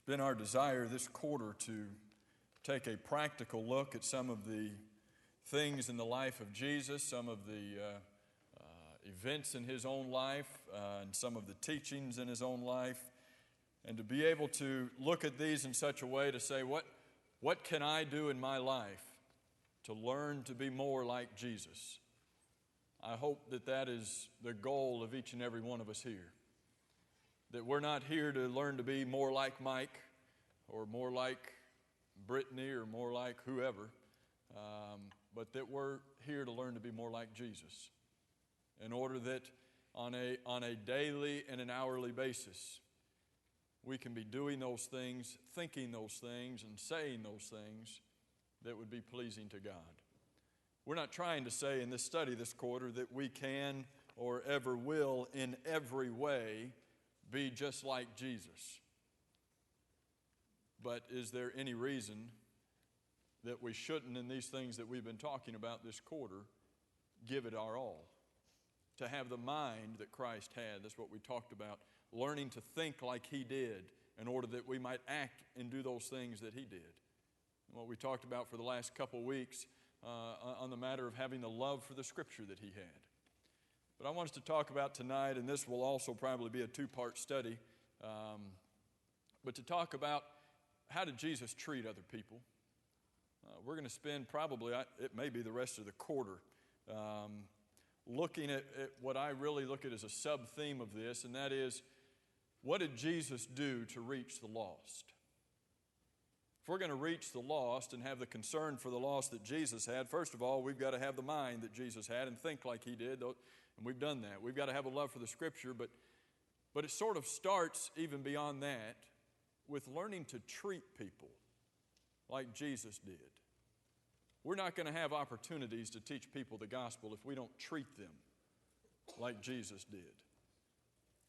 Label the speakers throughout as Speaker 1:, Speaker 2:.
Speaker 1: been our desire this quarter to take a practical look at some of the things in the life of Jesus, some of the events in his own life, and some of the teachings in his own life, and to be able to look at these in such a way to say, what can I do in my life to learn to be more like Jesus? I hope that that is the goal of each and every one of us here. That we're not here to learn to be more like Mike or more like Brittany or more like whoever, but that we're here to learn to be more like Jesus in order that on a daily and an hourly basis we can be doing those things, thinking those things, and saying those things that would be pleasing to God. We're not trying to say in this study this quarter that we can or ever will in every way be just like Jesus. But is there any reason that we shouldn't, in these things that we've been talking about this quarter, give it our all? To have the mind that Christ had. That's what we talked about. Learning to think like he did in order that we might act and do those things that he did. And what we talked about for the last couple of weeks on the matter of having the love for the Scripture that he had. But I want us to talk about tonight, and this will also probably be a two-part study, but to talk about how did Jesus treat other people. We're going to spend probably, it may be the rest of the quarter, looking at what I really look at as a sub-theme of this, and that is, what did Jesus do to reach the lost? If we're going to reach the lost and have the concern for the lost that Jesus had, first of all, we've got to have the mind that Jesus had and think like he did. And we've done that. We've got to have a love for the Scripture, but it sort of starts even beyond that with learning to treat people like Jesus did. We're not going to have opportunities to teach people the gospel if we don't treat them like Jesus did.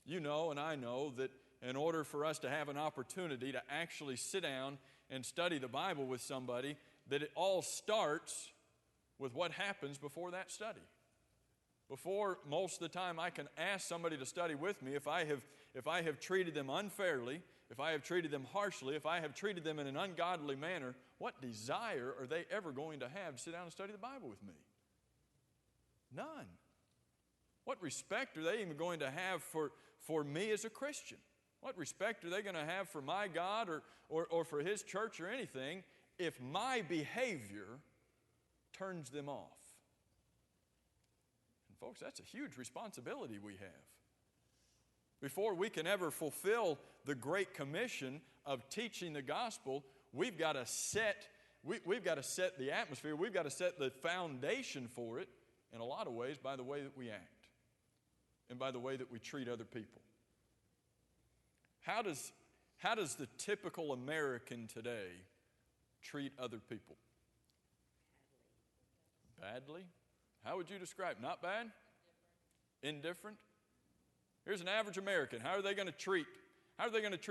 Speaker 1: You know and I know that in order for us to have an opportunity to actually sit down and study the Bible with somebody, that it all starts with what happens before that study. Before most of the time I can ask somebody to study with me, if I have treated them unfairly, if I have treated them harshly, if I have treated them in an ungodly manner, what desire are they ever going to have to sit down and study the Bible with me? None. What respect are they even going to have for me as a Christian? What respect are they going to have for my God or for his church or anything if my behavior turns them off? And folks, that's a huge responsibility we have. Before we can ever fulfill the Great Commission of teaching the gospel, we've got to set the atmosphere, we've got to set the foundation for it in a lot of ways by the way that we act and by the way that we treat other people. How does the typical American today treat other people? Badly? How would you describe? Not bad? Indifferent? Here's an average American. How are they going to treat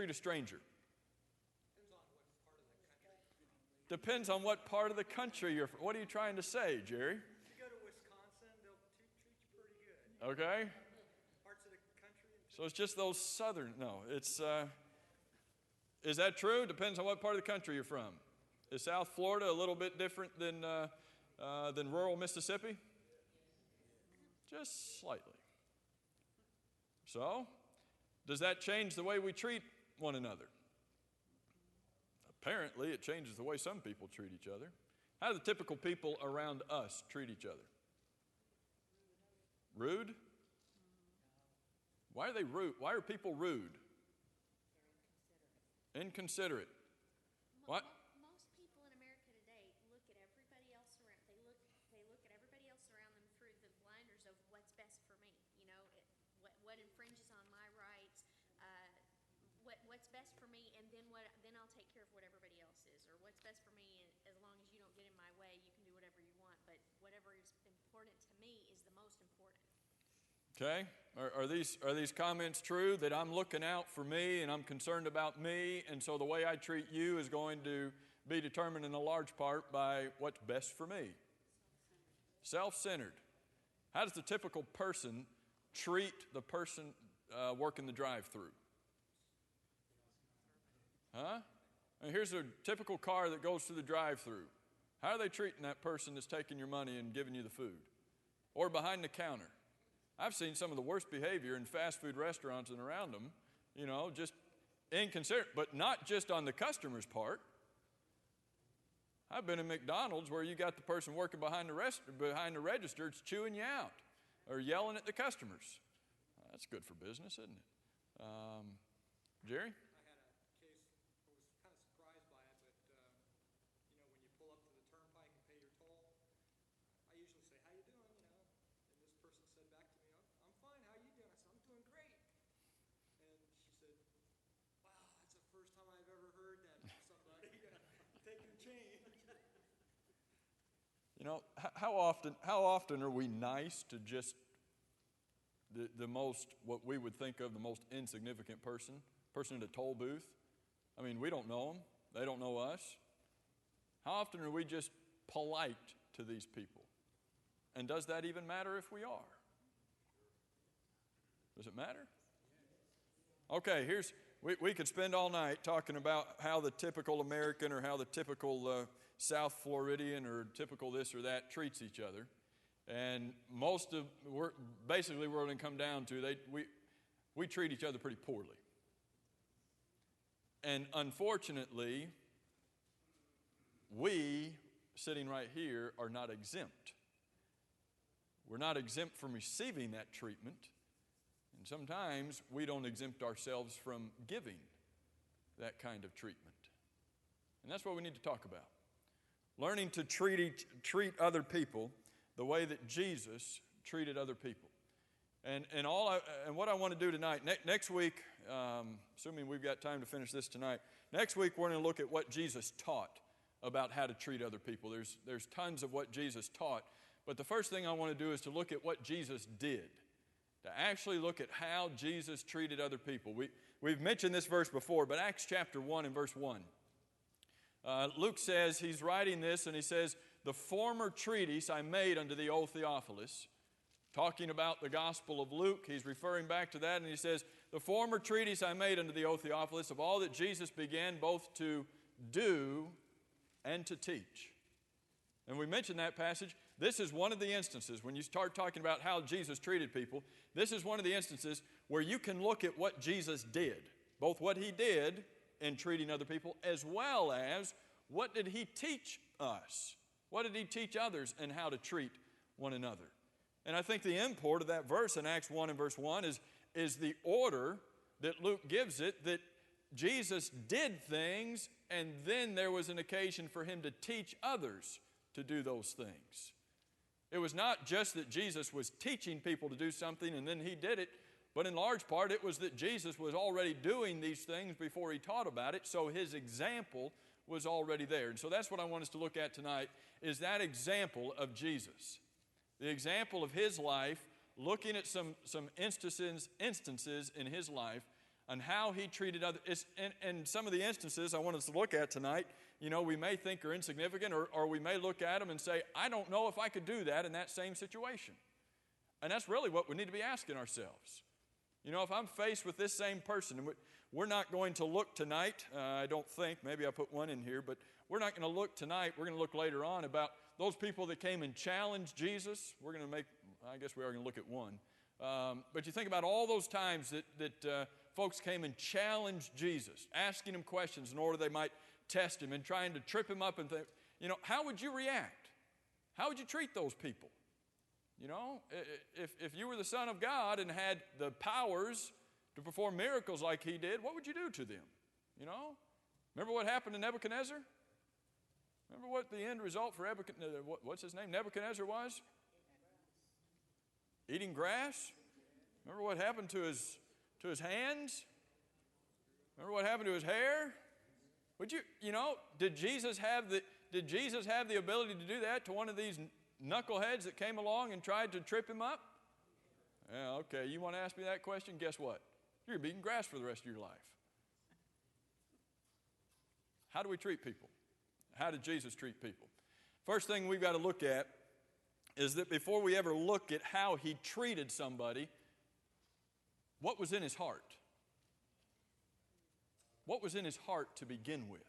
Speaker 1: a stranger? Depends on what part of the country you're from. What are you trying to say, Jerry?
Speaker 2: If you go to Wisconsin, they'll treat you pretty good.
Speaker 1: Okay.
Speaker 2: Parts of the country.
Speaker 1: So it's just those southern. No, it's. Is that true? Depends on what part of the country you're from. Is South Florida a little bit different than rural Mississippi? Just slightly. So, does that change the way we treat one another? Apparently, it changes the way some people treat each other. How do the typical people around us treat each other? Rude? Why are they rude? Why are people rude? Inconsiderate. What?
Speaker 3: Most people in America today look at everybody else around. They look at everybody else around them through the blinders of what's best for me. You know, what infringes on my rights. What's best for me, and then I'll take care of what everybody else is, or what's best for me. And as long as you don't get in my way, you can do whatever you want. But whatever is important to me is the most important.
Speaker 1: Okay, are these comments true, that I'm looking out for me and I'm concerned about me, and so the way I treat you is going to be determined in a large part by what's best for me? Self-centered. How does the typical person treat the person working the drive-through? Huh? And here's a typical car that goes through the drive-through. How are they treating that person that's taking your money and giving you the food? Or behind the counter? I've seen some of the worst behavior in fast food restaurants and around them, just inconsiderate, but not just on the customer's part. I've been in McDonald's where you got the person working behind the register, it's chewing you out or yelling at the customers. That's good for business, isn't it? Jerry?
Speaker 2: I had a case, I was kind of surprised by it, but, when you pull up to the turnpike and pay your toll, I usually say, how you doing, and this person said back to me, I'm fine, how you doing? I said, I'm doing great. And she said, wow, that's the first time I've ever heard that from somebody. Take your change.
Speaker 1: How often are we nice to just the most, what we would think of the most insignificant person in a toll booth? I mean, we don't know them. They don't know us. How often are we just polite to these people? And does that even matter if we are? Does it matter? Okay, we could spend all night talking about how the typical American or how the typical South Floridian or typical this or that treats each other. And basically we're going to come down to we treat each other pretty poorly. And unfortunately, we, sitting right here, are not exempt. We're not exempt from receiving that treatment. And sometimes we don't exempt ourselves from giving that kind of treatment. And that's what we need to talk about. Learning to treat other people the way that Jesus treated other people. And what I want to do tonight, next week, assuming we've got time to finish this tonight, next week we're going to look at what Jesus taught about how to treat other people. There's tons of what Jesus taught, but the first thing I want to do is to look at what Jesus did, to actually look at how Jesus treated other people. We've mentioned this verse before, but Acts chapter 1 and verse 1. Luke says, he's writing this and he says, the former treatise I made unto thee, O Theophilus, talking about the Gospel of Luke, he's referring back to that and he says, the former treatise I made unto thee, O Theophilus, of all that Jesus began both to do and to teach. And we mentioned that passage. This is one of the instances, when you start talking about how Jesus treated people, this is one of the instances where you can look at what Jesus did, both what he did in treating other people, as well as what did he teach us? What did he teach others and how to treat one another? And I think the import of that verse in Acts 1 and verse 1 is the order that Luke gives it, that Jesus did things and then there was an occasion for him to teach others to do those things. It was not just that Jesus was teaching people to do something and then he did it, but in large part it was that Jesus was already doing these things before he taught about it, so his example was already there. And so that's what I want us to look at tonight, is that example of Jesus. The example of his life, looking at some instances in his life on how he treated others. And some of the instances I want us to look at tonight, we may think are insignificant, or we may look at them and say, I don't know if I could do that in that same situation. And that's really what we need to be asking ourselves. If I'm faced with this same person, and we're not going to look tonight, I don't think, maybe I put one in here, but we're not going to look tonight, we're going to look later on about those people that came and challenged Jesus. I guess we are going to look at one. But you think about all those times that folks came and challenged Jesus, asking him questions in order they might test him and trying to trip him up and think, how would you react? How would you treat those people? If you were the Son of God and had the powers to perform miracles like he did, what would you do to them? Remember what happened to Nebuchadnezzar? Remember what the end result for what's his name? Nebuchadnezzar was? Eating grass. Remember what happened to his hands? Remember what happened to his hair? Did Jesus have the ability to do that to one of these knuckleheads that came along and tried to trip him up? Yeah, okay, you want to ask me that question? Guess what? You're eating grass for the rest of your life. How do we treat people? How did Jesus treat people? First thing we've got to look at is that before we ever look at how he treated somebody, what was in his heart? What was in his heart to begin with?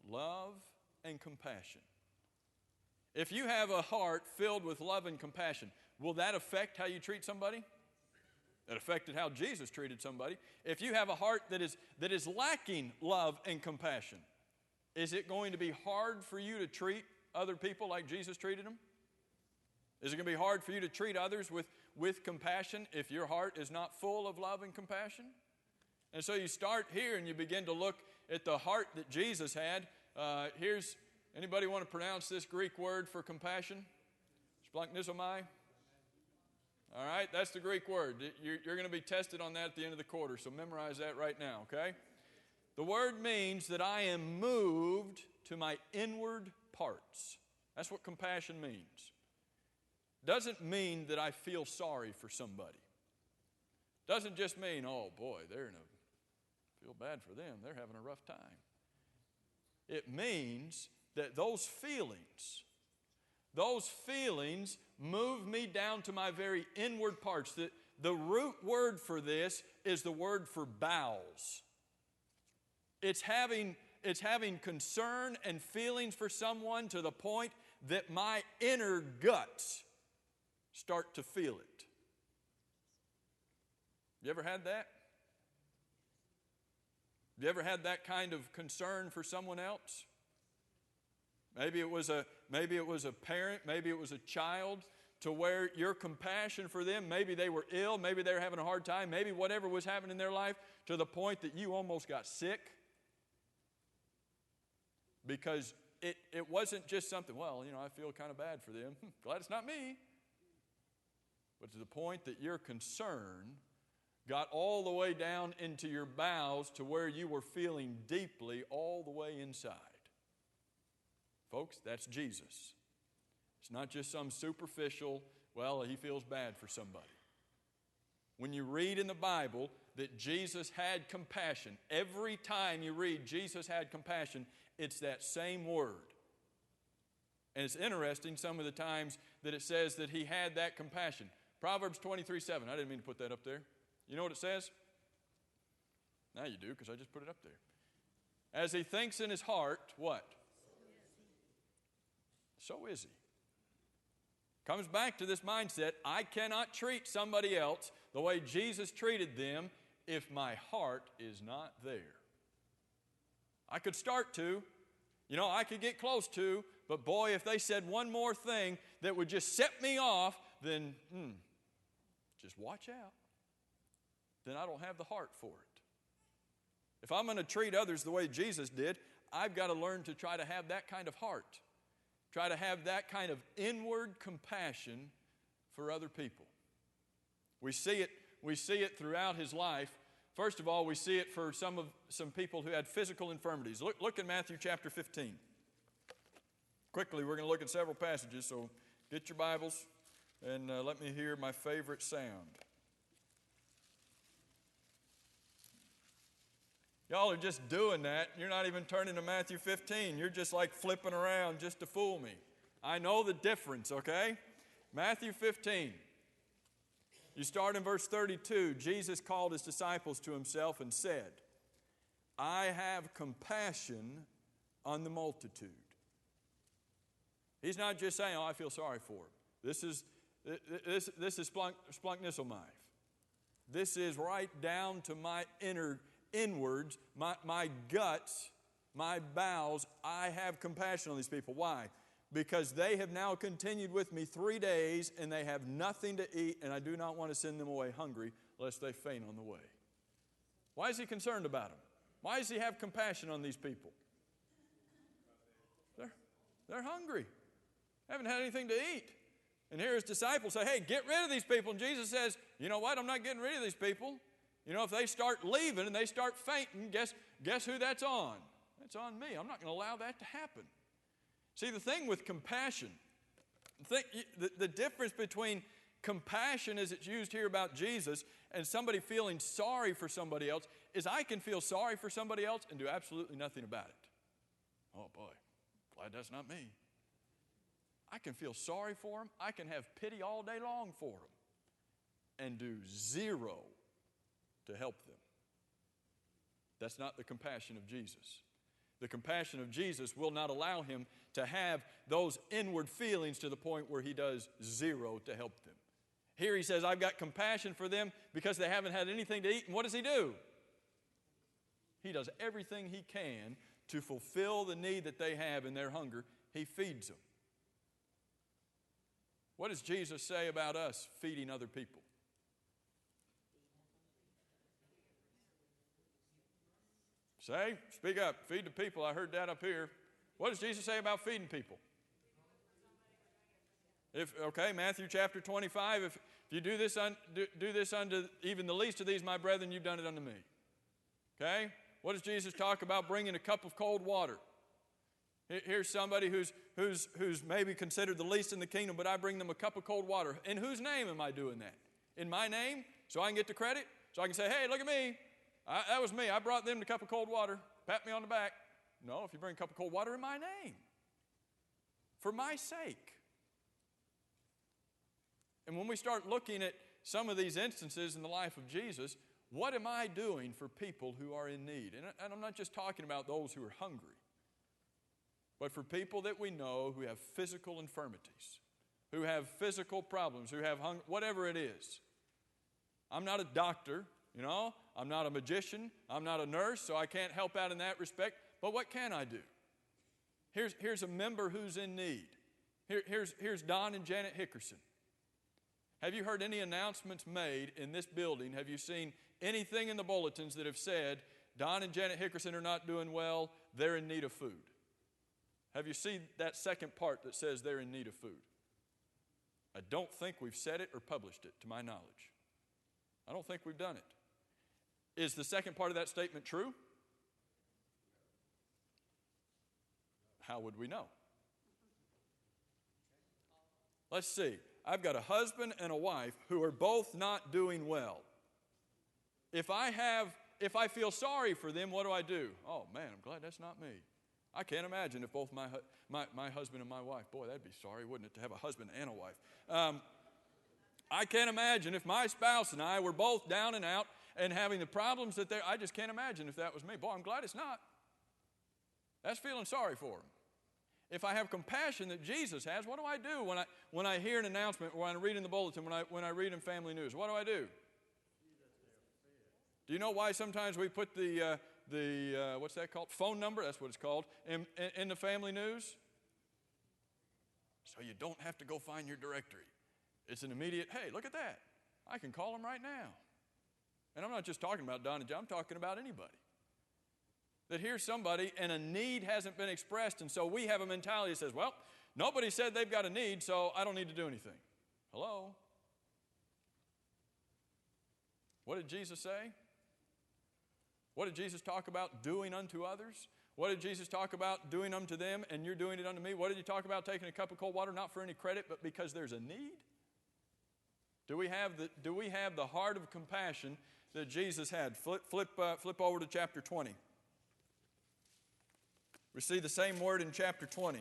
Speaker 1: Love and compassion. If you have a heart filled with love and compassion, will that affect how you treat somebody? It affected how Jesus treated somebody. If you have a heart that is lacking love and compassion, is it going to be hard for you to treat other people like Jesus treated them? Is it going to be hard for you to treat others with compassion if your heart is not full of love and compassion? And so you start here and you begin to look at the heart that Jesus had. Anybody want to pronounce this Greek word for compassion? Splanchnizomai? All right, that's the Greek word. You're going to be tested on that at the end of the quarter, so memorize that right now, okay? The word means that I am moved to my inward parts. That's what compassion means. Doesn't mean that I feel sorry for somebody. Doesn't just mean, oh boy, feel bad for them. They're having a rough time. It means that those feelings move me down to my very inward parts. The root word for this is the word for bowels. It's having concern and feelings for someone to the point that my inner guts start to feel it. You ever had that? You ever had that kind of concern for someone else? Maybe it was a parent, maybe it was a child, to where your compassion for them, maybe they were ill, maybe they were having a hard time, maybe whatever was happening in their life, to the point that you almost got sick. Because it wasn't just something, well, I feel kind of bad for them. Glad it's not me. But to the point that your concern got all the way down into your bowels to where you were feeling deeply all the way inside. Folks, that's Jesus. It's not just some superficial, well, he feels bad for somebody. When you read in the Bible that Jesus had compassion, every time you read Jesus had compassion, it's that same word. And it's interesting some of the times that it says that he had that compassion. Proverbs 23:7. I didn't mean to put that up there. You know what it says? Now you do, because I just put it up there. As he thinks in his heart, what? So is he. Comes back to this mindset, I cannot treat somebody else the way Jesus treated them if my heart is not there. I could start to, I could get close to, but boy, if they said one more thing that would just set me off, then just watch out. Then I don't have the heart for it. If I'm going to treat others the way Jesus did, I've got to learn to try to have that kind of heart. Try to have that kind of inward compassion for other people. We see it throughout his life. First of all, we see it for some people who had physical infirmities. Look in Matthew chapter 15. Quickly, we're going to look at several passages, so get your Bibles and let me hear my favorite sound. Y'all are just doing that. You're not even turning to Matthew 15. You're just like flipping around just to fool me. I know the difference, okay? Matthew 15. You start in verse 32. Jesus called his disciples to himself and said, I have compassion on the multitude. He's not just saying, I feel sorry for him. This is splanchnizomai. This is right down to my inwards, my guts, my bowels. I have compassion on these people. Why? Because they have now continued with me 3 days and they have nothing to eat, and I do not want to send them away hungry lest they faint on the way. Why is he concerned about them? Why does he have compassion on these people? They're hungry. Haven't had anything to eat. And here his disciples say, hey, get rid of these people. And Jesus says, you know what? I'm not getting rid of these people. If they start leaving and they start fainting, guess who that's on? That's on me. I'm not going to allow that to happen. See, the thing with compassion, the difference between compassion as it's used here about Jesus and somebody feeling sorry for somebody else is I can feel sorry for somebody else and do absolutely nothing about it. Oh boy, glad that's not me. I can feel sorry for them. I can have pity all day long for them and do zero to help them. That's not the compassion of Jesus. The compassion of Jesus will not allow him to have those inward feelings to the point where he does zero to help them. Here he says, I've got compassion for them because they haven't had anything to eat. And what does he do? He does everything he can to fulfill the need that they have in their hunger. He feeds them. What does Jesus say about us feeding other people? Say, speak up, feed the people. I heard that up here. What does Jesus say about feeding people? Matthew chapter 25, if you do this unto even the least of these, my brethren, you've done it unto me. Okay? What does Jesus talk about bringing a cup of cold water? Here's somebody who's maybe considered the least in the kingdom, but I bring them a cup of cold water. In whose name am I doing that? In my name? So I can get the credit? So I can say, hey, look at me. That was me. I brought them the cup of cold water. Pat me on the back. No, if you bring a cup of cold water in my name. For my sake. And when we start looking at some of these instances in the life of Jesus, what am I doing for people who are in need? And I'm not just talking about those who are hungry, but for people that we know who have physical infirmities, who have physical problems, who have hunger, whatever it is. I'm not a doctor, I'm not a magician, I'm not a nurse, so I can't help out in that respect, but what can I do? Here's a member who's in need. Here's Don and Janet Hickerson. Have you heard any announcements made in this building? Have you seen anything in the bulletins that have said, Don and Janet Hickerson are not doing well, they're in need of food? Have you seen that second part that says they're in need of food? I don't think we've said it or published it, to my knowledge. I don't think we've done it. Is the second part of that statement true? How would we know? Let's see. I've got a husband and a wife who are both not doing well. If I feel sorry for them, what do? Oh man, I'm glad that's not me. I can't imagine if both my husband and my wife, boy, that'd be sorry, wouldn't it, to have a husband and a wife. I can't imagine if my spouse and I were both down and out and having the problems that I just can't imagine if that was me. Boy, I'm glad it's not. That's feeling sorry for them. If I have compassion that Jesus has, what do I do when I hear an announcement, when I read in the bulletin, when I read in family news? What do? Do you know why sometimes we put the what's that called? Phone number, that's what it's called, in the family news? So you don't have to go find your directory. It's an immediate, hey, look at that. I can call them right now. And I'm not just talking about Don and John, I'm talking about anybody. That here's somebody and a need hasn't been expressed, and so we have a mentality that says, well, nobody said they've got a need, so I don't need to do anything. Hello? What did Jesus say? What did Jesus talk about doing unto others? What did Jesus talk about doing unto them and you're doing it unto me? What did he talk about taking a cup of cold water, not for any credit, but because there's a need? Do we have the heart of compassion that Jesus had? Flip over to chapter 20. We see the same word in chapter 20.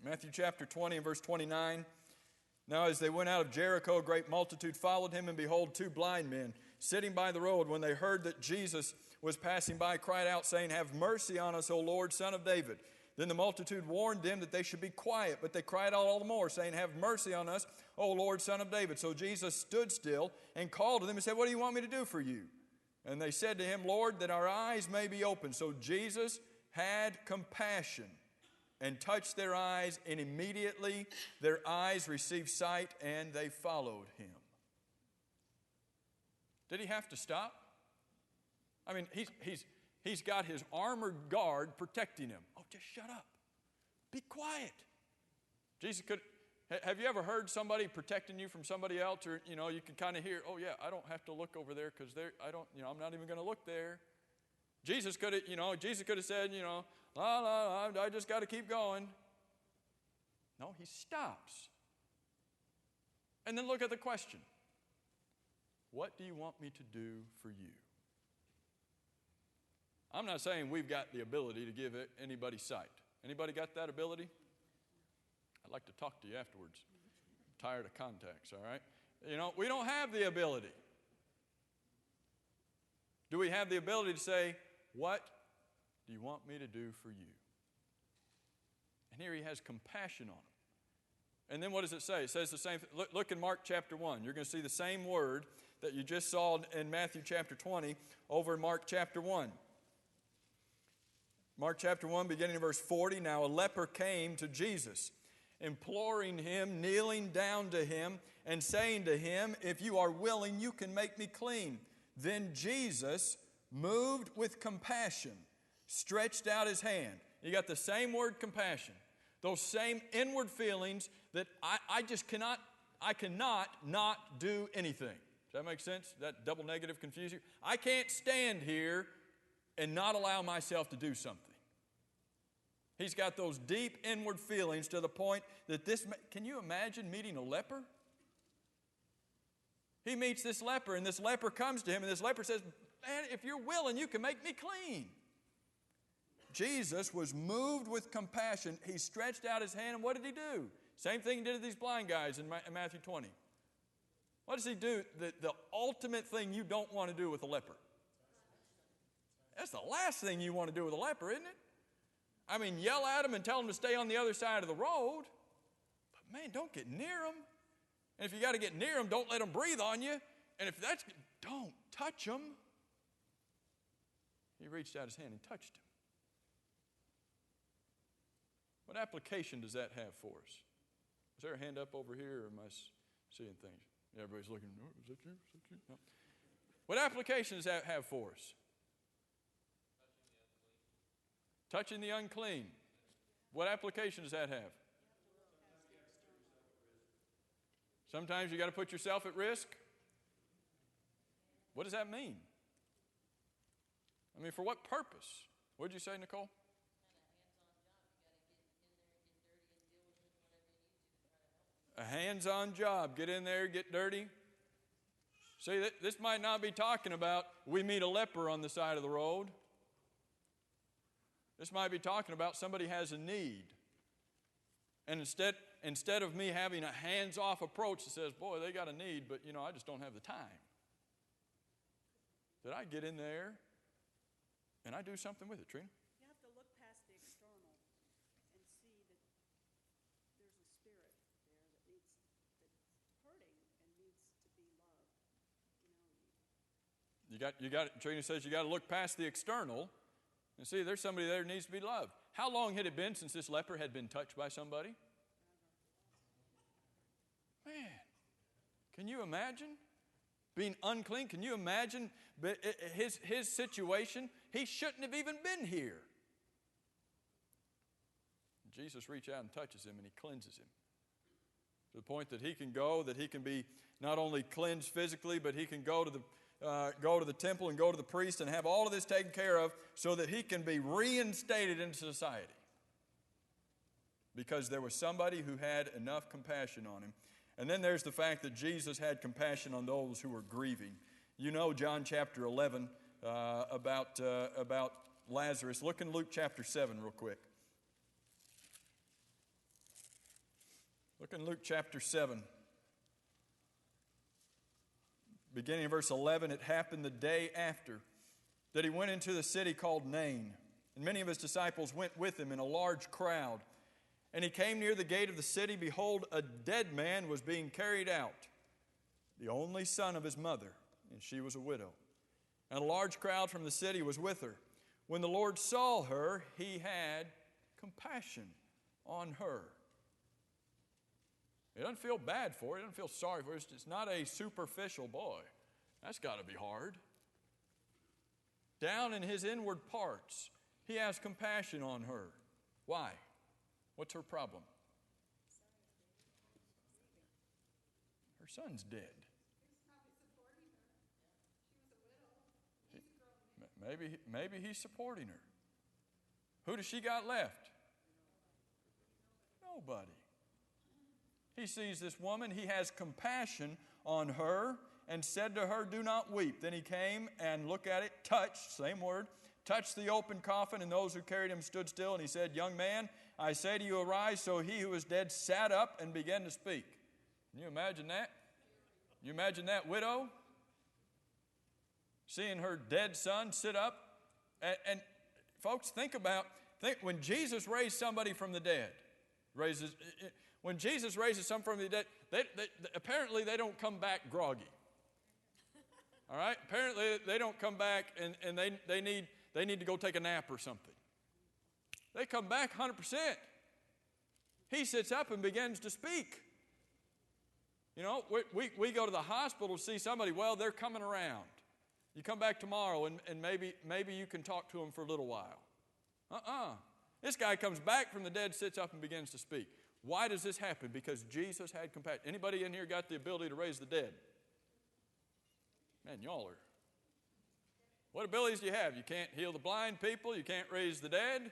Speaker 1: Matthew chapter 20 and verse 29. Now as they went out of Jericho, a great multitude followed him, and behold, two blind men sitting by the road, when they heard that Jesus was passing by, cried out, saying, have mercy on us, O Lord, Son of David. Then the multitude warned them that they should be quiet, but they cried out all the more, saying, have mercy on us, O Lord, Son of David. So Jesus stood still and called to them and said, what do you want me to do for you? And they said to him, Lord, that our eyes may be opened. So Jesus had compassion and touched their eyes, and immediately their eyes received sight, and they followed him. Did he have to stop? I mean, he's got his armored guard protecting him. Oh, just shut up. Be quiet. Jesus could. Have you ever heard somebody protecting you from somebody else, or you can kind of hear, oh yeah, I don't have to look over there because I'm not even going to look there. Jesus could have said, I just got to keep going. No, he stops. And then look at the question. What do you want me to do for you? I'm not saying we've got the ability to give anybody sight. Anybody got that ability? I'd like to talk to you afterwards. I'm tired of contacts, all right? We don't have the ability. Do we have the ability to say, what do you want me to do for you? And here he has compassion on him. And then what does it say? It says the same thing. Look in Mark chapter 1. You're going to see the same word that you just saw in Matthew chapter 20 over in Mark chapter 1. Mark chapter 1, beginning in verse 40. Now a leper came to Jesus, imploring him, kneeling down to him, and saying to him, if you are willing, you can make me clean. Then Jesus, moved with compassion, stretched out his hand. You got the same word, compassion. Those same inward feelings that I cannot not do anything. Does that make sense? That double negative confuse you? I can't stand here and not allow myself to do something. He's got those deep inward feelings to the point that can you imagine meeting a leper? He meets this leper, and this leper comes to him, and this leper says, man, if you're willing, you can make me clean. Jesus was moved with compassion. He stretched out his hand, and what did he do? Same thing he did to these blind guys in Matthew 20. What does he do? The ultimate thing you don't want to do with a leper. That's the last thing you want to do with a leper, isn't it? I mean, yell at him and tell him to stay on the other side of the road. But man, don't get near him. And if you got to get near him, don't let him breathe on you. And if don't touch him. He reached out his hand and touched him. What application does that have for us? Is there a hand up over here, or am I seeing things? Everybody's looking, oh, is that you? Is that you? No. What application does that have for us? Touching the unclean. What application does that have? Sometimes you got to put yourself at risk. What does that mean? I mean, for what purpose? What did you say, Nicole? A hands-on job. Get in there, get dirty. See, this might not be talking about we meet a leper on the side of the road. This might be talking about somebody has a need. And instead of me having a hands-off approach that says, boy, they got a need, but, I just don't have the time. That I get in there and I do something with it, Trina.
Speaker 4: You have to look past the external and see that there's a spirit there that's hurting and needs to be loved.
Speaker 1: Trina says you got to look past the external and see there's somebody there that needs to be loved. How long had it been since this leper had been touched by somebody? Man, can you imagine being unclean? Can you imagine his situation? He shouldn't have even been here. Jesus reaches out and touches him, and he cleanses him to the point that he can go, that he can be not only cleansed physically, but he can go to the temple and go to the priest and have all of this taken care of so that he can be reinstated into society. Because there was somebody who had enough compassion on him. And then there's the fact that Jesus had compassion on those who were grieving. You know John chapter 11 about Lazarus. Look in Luke chapter 7 real quick. Look in Luke chapter 7. Beginning in verse 11, it happened the day after that he went into the city called Nain. And many of his disciples went with him in a large crowd. And he came near the gate of the city. Behold, a dead man was being carried out, the only son of his mother, and she was a widow. And a large crowd from the city was with her. When the Lord saw her, he had compassion on her. He doesn't feel bad for her. He doesn't feel sorry for her. It's not a superficial boy. That's got to be hard. Down in his inward parts, he has compassion on her. Why? What's her problem? Her son's dead. Maybe he's supporting her. Who does she got left? Nobody. He sees this woman. He has compassion on her and said to her, do not weep. Then he came and look at it, touched, same word, touched the open coffin, and those who carried him stood still. And he said, young man, I say to you, arise. So he who was dead sat up and began to speak. Can you imagine that? Can you imagine that widow? seeing her dead son sit up. And folks, think when Jesus raised somebody from the dead, when Jesus raises some from the dead, apparently they don't come back groggy. All right? Apparently they don't come back and they need to go take a nap or something. They come back 100%. He sits up and begins to speak. You know, we go to the hospital to see somebody. Well, they're coming around. You come back tomorrow and maybe you can talk to them for a little while. This guy comes back from the dead, sits up and begins to speak. Why does this happen? Because Jesus had compassion. Anybody in here got the ability to raise the dead? Man, y'all are. What abilities do you have? You can't heal the blind people. You can't raise the dead.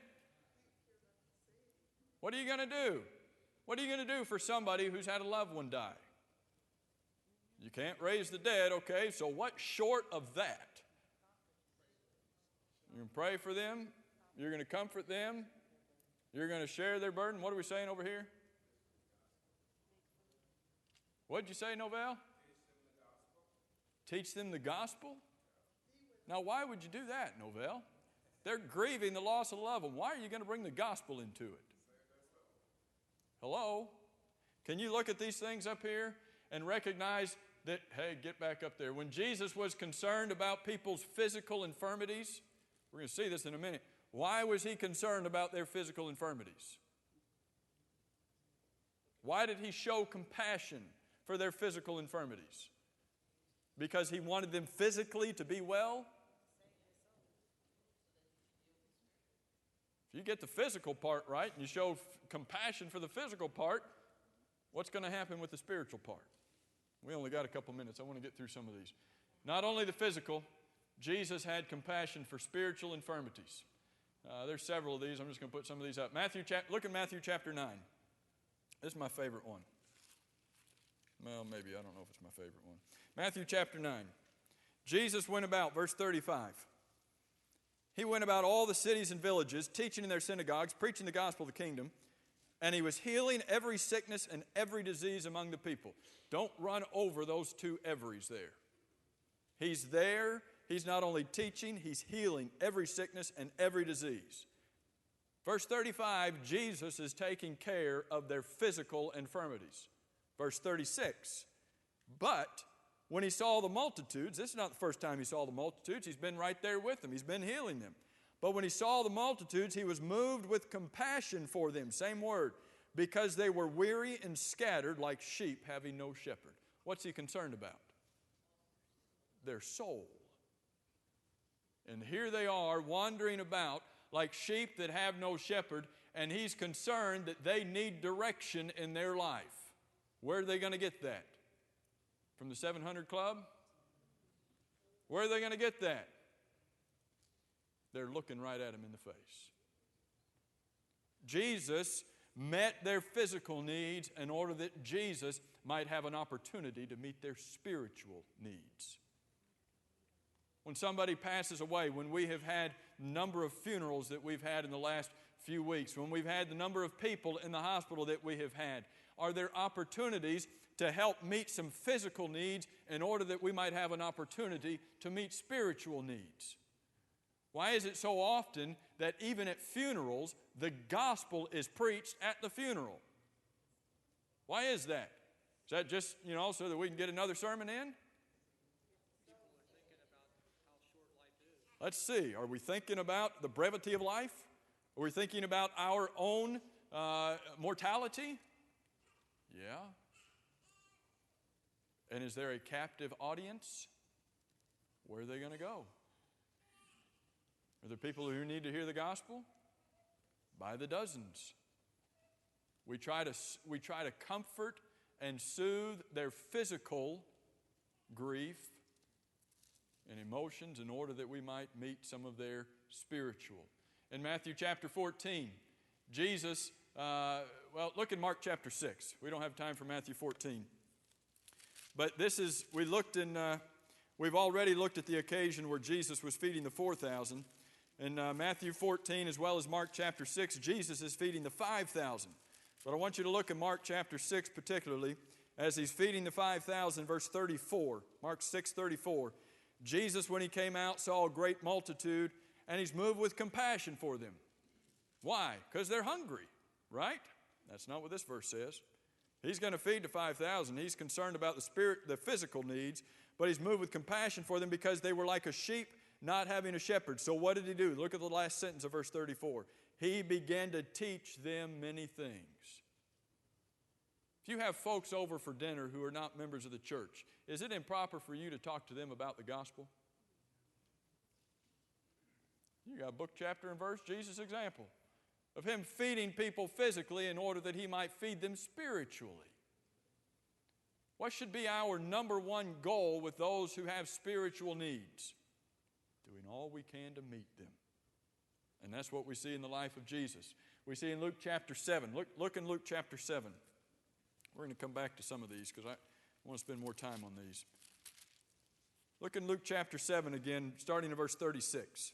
Speaker 1: What are you going to do? What are you going to do for somebody who's had a loved one die? You can't raise the dead, okay, so what short of that? You're going to pray for them. You're going to comfort them. You're going to share their burden. What are we saying over here? What did you say, Novell? Teach them the gospel? Now, why would you do that, Novell? They're grieving the loss of a loved one. Why are you going to bring the gospel into it? Hello? Can you look at these things up here and recognize that, hey, get back up there. When Jesus was concerned about people's physical infirmities, we're going to see this in a minute. Why was he concerned about their physical infirmities? Why did he show compassion for their physical infirmities? Because he wanted them physically to be well? If you get the physical part right and you show compassion for the physical part, what's going to happen with the spiritual part? We only got a couple minutes. I want to get through some of these. Not only the physical, Jesus had compassion for spiritual infirmities. There's several of these. I'm just going to put some of these up. Look at Matthew chapter 9. This is my favorite one. Well, maybe. I don't know if it's my favorite one. Matthew chapter 9. Jesus went about, verse 35. He went about all the cities and villages, teaching in their synagogues, preaching the gospel of the kingdom, and he was healing every sickness and every disease among the people. Don't run over those two everys there. He's there. He's not only teaching, he's healing every sickness and every disease. Verse 35, Jesus is taking care of their physical infirmities. Verse 36, but when he saw the multitudes, this is not the first time he saw the multitudes. He's been right there with them. He's been healing them. But when he saw the multitudes, he was moved with compassion for them. Same word. Because they were weary and scattered like sheep having no shepherd. What's he concerned about? Their soul. And here they are wandering about like sheep that have no shepherd, and he's concerned that they need direction in their life. Where are they going to get that? From the 700 Club? Where are they going to get that? They're looking right at him in the face. Jesus met their physical needs in order that Jesus might have an opportunity to meet their spiritual needs. When somebody passes away, when we have had a number of funerals that we've had in the last few weeks, when we've had the number of people in the hospital that we have had, are there opportunities to help meet some physical needs in order that we might have an opportunity to meet spiritual needs? Why is it so often that even at funerals, the gospel is preached at the funeral? Why is that? Is that just, so that we can get another sermon in? Let's see. Are we thinking about the brevity of life? Are we thinking about our own mortality? Yeah. And is there a captive audience? Where are they going to go? Are there people who need to hear the gospel? By the dozens. We try to comfort and soothe their physical grief and emotions in order that we might meet some of their spiritual. In Matthew chapter 14, Jesus, look in Mark chapter 6. We don't have time for Matthew 14. But we've already looked at the occasion where Jesus was feeding the 4,000. In Matthew 14 as well as Mark chapter 6, Jesus is feeding the 5,000. But I want you to look at Mark chapter 6 particularly as he's feeding the 5,000, verse 34. Mark 6:34. Jesus, when he came out, saw a great multitude, and he's moved with compassion for them. Why? Because they're hungry, right? That's not what this verse says. He's going to feed the 5,000. He's concerned about the physical needs, but he's moved with compassion for them because they were like a sheep not having a shepherd. So what did he do? Look at the last sentence of verse 34. He began to teach them many things. If you have folks over for dinner who are not members of the church, is it improper for you to talk to them about the gospel? You got book, chapter, and verse, Jesus' example of him feeding people physically in order that he might feed them spiritually. What should be our number one goal with those who have spiritual needs? Doing all we can to meet them. And that's what we see in the life of Jesus. We see in Luke chapter 7. Look in Luke chapter 7. We're going to come back to some of these because I want to spend more time on these. Look in Luke chapter 7 again, starting in verse 36.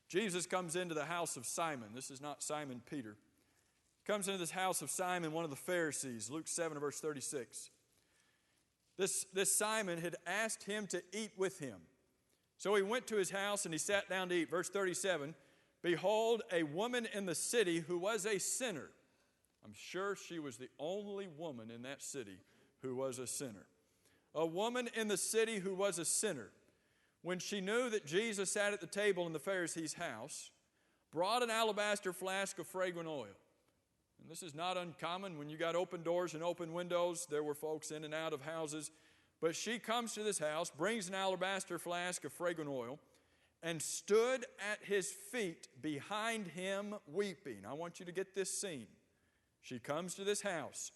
Speaker 1: Jesus comes into the house of Simon. This is not Simon Peter. Comes into this house of Simon, one of the Pharisees. Luke 7 verse 36. This Simon had asked him to eat with him. So he went to his house and he sat down to eat. Verse 37, behold, a woman in the city who was a sinner. I'm sure she was the only woman in that city who was a sinner. A woman in the city who was a sinner, when she knew that Jesus sat at the table in the Pharisee's house, brought an alabaster flask of fragrant oil. And this is not uncommon. When you got open doors and open windows, there were folks in and out of houses. But she comes to this house, brings an alabaster flask of fragrant oil, and stood at his feet behind him weeping. I want you to get this scene. She comes to this house.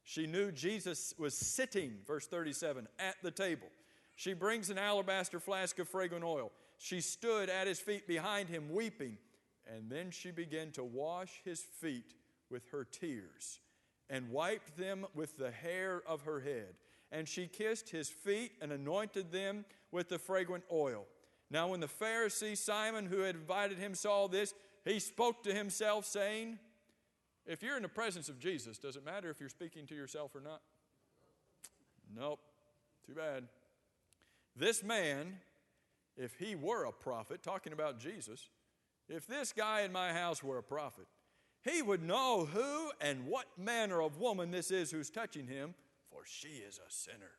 Speaker 1: She knew Jesus was sitting, verse 37, at the table. She brings an alabaster flask of fragrant oil. She stood at his feet behind him weeping, and then she began to wash his feet with her tears and wiped them with the hair of her head. And she kissed his feet and anointed them with the fragrant oil. Now when the Pharisee Simon, who had invited him, saw this, he spoke to himself, saying, if you're in the presence of Jesus, does it matter if you're speaking to yourself or not? Nope. Too bad. This man, if he were a prophet, talking about Jesus, if this guy in my house were a prophet, he would know who and what manner of woman this is who's touching him, for she is a sinner,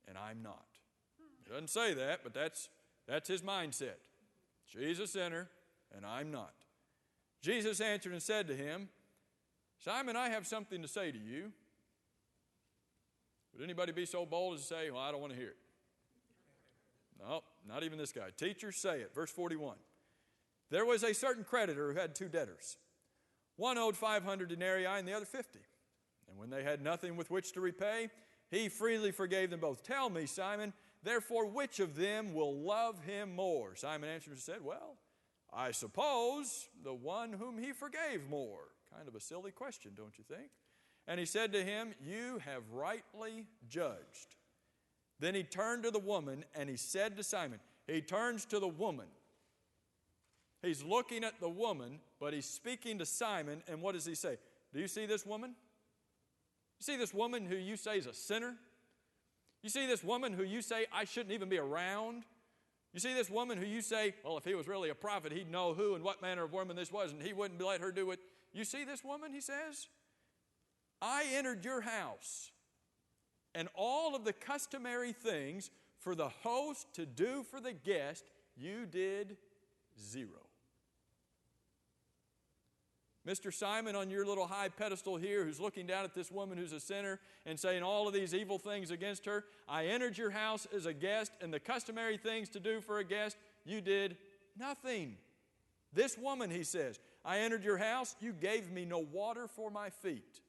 Speaker 1: and I'm not. He doesn't say that, but that's his mindset. She's a sinner, and I'm not. Jesus answered and said to him, Simon, I have something to say to you. Would anybody be so bold as to say, well, I don't want to hear it? No, not even this guy. Teacher, say it. Verse 41. There was a certain creditor who had two debtors. One owed 500 denarii and the other 50. And when they had nothing with which to repay, he freely forgave them both. Tell me, Simon, therefore, which of them will love him more? Simon answered and said, well, I suppose the one whom he forgave more. Kind of a silly question, don't you think? And he said to him, you have rightly judged. Then he turned to the woman and he said to Simon, he turns to the woman. He's looking at the woman, but he's speaking to Simon, and what does he say? Do you see this woman? You see this woman who you say is a sinner? You see this woman who you say I shouldn't even be around? You see this woman who you say, well, if he was really a prophet, he'd know who and what manner of woman this was, and he wouldn't let her do it. You see this woman, he says? I entered your house, and all of the customary things for the host to do for the guest, you did zero. Mr. Simon, on your little high pedestal here, who's looking down at this woman who's a sinner and saying all of these evil things against her, I entered your house as a guest, and the customary things to do for a guest, you did nothing. This woman, he says, I entered your house, you gave me no water for my feet.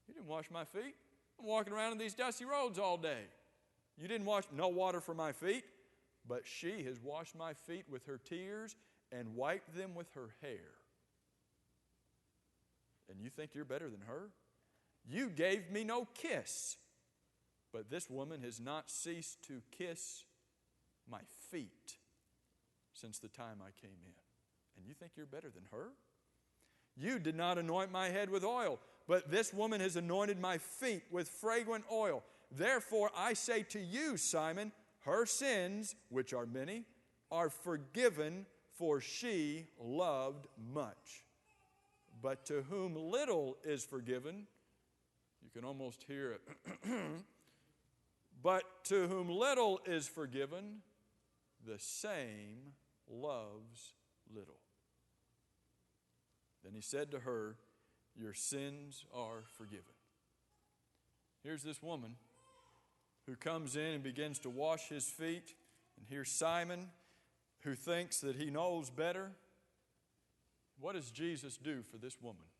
Speaker 1: You didn't wash my feet. I'm walking around in these dusty roads all day. You didn't wash no water for my feet, but she has washed my feet with her tears and wiped them with her hair. And you think you're better than her? You gave me no kiss, but this woman has not ceased to kiss my feet since the time I came in. And you think you're better than her? You did not anoint my head with oil, but this woman has anointed my feet with fragrant oil. Therefore I say to you, Simon, her sins, which are many, are forgiven, for she loved much. But to whom little is forgiven," you can almost hear it, "but to whom little is forgiven, the same loves little." Then he said to her, "Your sins are forgiven." Here's this woman who comes in and begins to wash his feet. And here's Simon, who thinks that he knows better. What does Jesus do for this woman?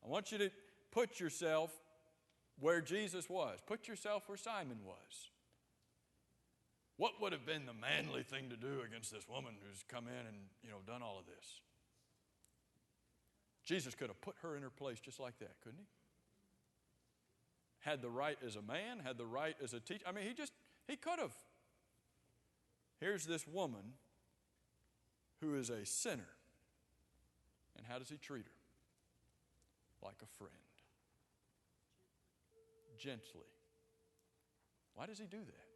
Speaker 1: I want you to put yourself where Jesus was. Put yourself where Simon was. What would have been the manly thing to do against this woman who's come in and, done all of this? Jesus could have put her in her place just like that, couldn't he? Had the right as a man, had the right as a teacher. I mean, he could have. Here's this woman who is a sinner. And how does he treat her? Like a friend. Gently. Why does he do that?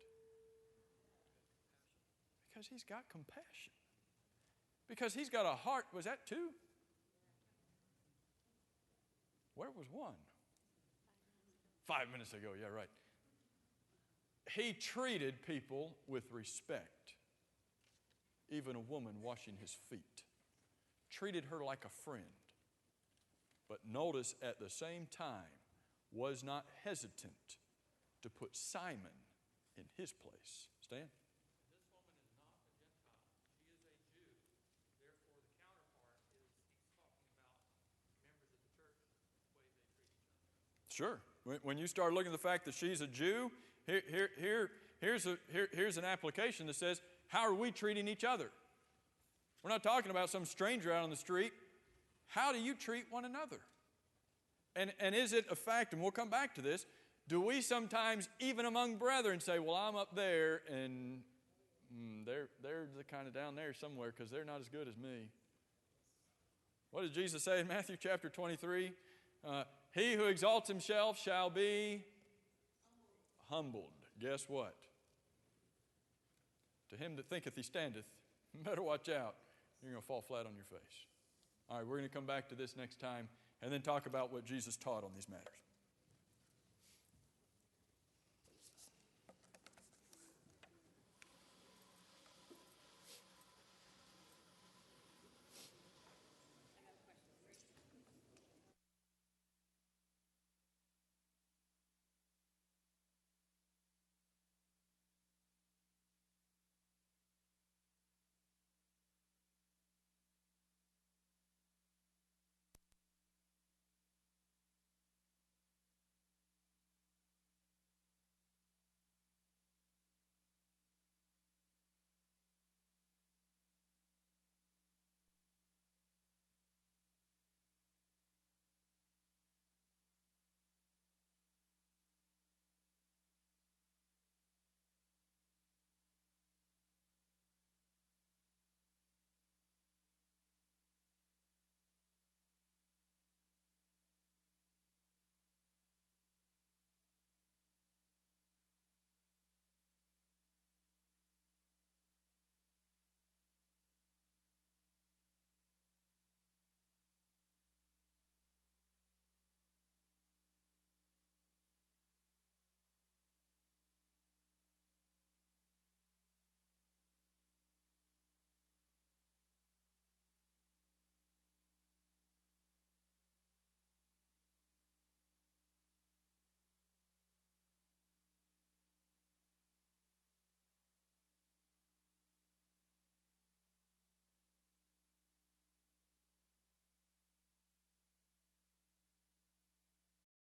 Speaker 1: Because he's got compassion. Because he's got a heart. Was that two? Where was one? 5 minutes ago, yeah, right. He treated people with respect. Even a woman washing his feet. Treated her like a friend. But notice at the same time, was not hesitant to put Simon in his place. Stan?
Speaker 2: This woman is not a Gentile. She is a Jew. Therefore, the counterpart is he's talking about members of the church, the way they treat each other.
Speaker 1: Sure. When you start looking at the fact that she's a Jew, here's an application that says, how are we treating each other? We're not talking about some stranger out on the street. How do you treat one another? And is it a fact, and we'll come back to this, do we sometimes, even among brethren, say, well, I'm up there, and they're the kind of down there somewhere because they're not as good as me. What did Jesus say in Matthew chapter 23? He who exalts himself shall be humbled. Guess what? To him that thinketh he standeth, better watch out. You're going to fall flat on your face. All right, we're going to come back to this next time and then talk about what Jesus taught on these matters.